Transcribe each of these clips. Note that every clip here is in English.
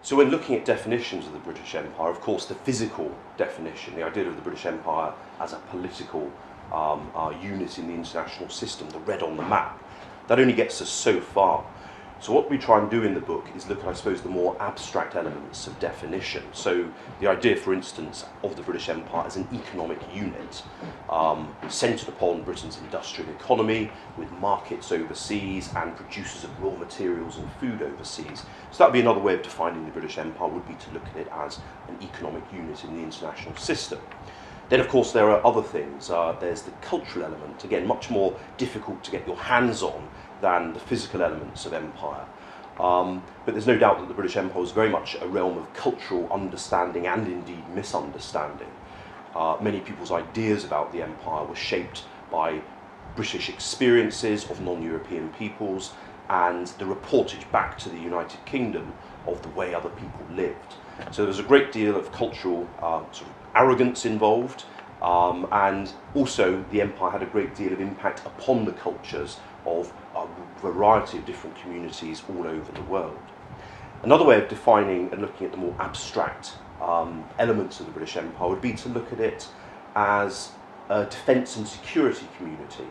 So when looking at definitions of the British Empire, of course the physical definition, the idea of the British Empire as a political unit in the international system, the red on the map, that only gets us so far. So what we try and do in the book is look at, I suppose, the more abstract elements of definition. So the idea, for instance, of the British Empire as an economic unit, centred upon Britain's industrial economy, with markets overseas and producers of raw materials and food overseas. So that would be another way of defining the British Empire, would be to look at it as an economic unit in the international system. Then, of course, there are other things. There's the cultural element, again, much more difficult to get your hands on than the physical elements of empire. But there's no doubt that the British Empire was very much a realm of cultural understanding and indeed misunderstanding. Many people's ideas about the empire were shaped by British experiences of non-European peoples and the reportage back to the United Kingdom of the way other people lived. So there was a great deal of cultural sort of arrogance involved, and also the empire had a great deal of impact upon the cultures of a variety of different communities all over the world. Another way of defining and looking at the more abstract elements of the British Empire would be to look at it as a defence and security community.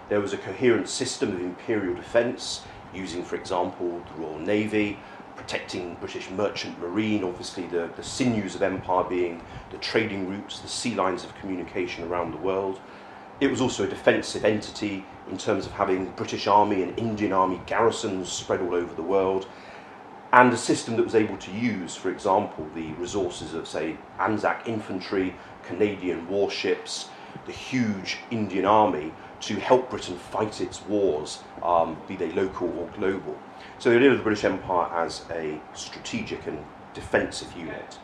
There was a coherent system of imperial defence, using, for example, the Royal Navy, protecting British merchant marine, obviously the sinews of empire being the trading routes, the sea lines of communication around the world. It was also a defensive entity in terms of having British Army and Indian Army garrisons spread all over the world, and a system that was able to use, for example, the resources of, say, Anzac infantry, Canadian warships, the huge Indian Army to help Britain fight its wars, be they local or global. So the idea of the British Empire as a strategic and defensive unit.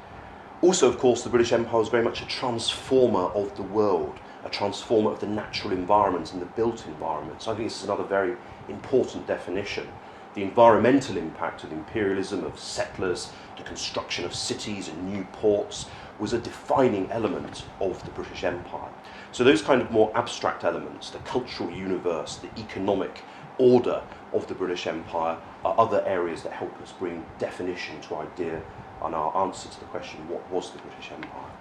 Also, of course, the British Empire was very much a transformer of the world, a transformer of the natural environment and the built environment. So I think this is another very important definition. The environmental impact of imperialism, of settlers, the construction of cities and new ports, was a defining element of the British Empire. So those kind of more abstract elements, the cultural universe, the economic order of the British Empire, are other areas that help us bring definition to idea and our answer to the question, what was the British Empire?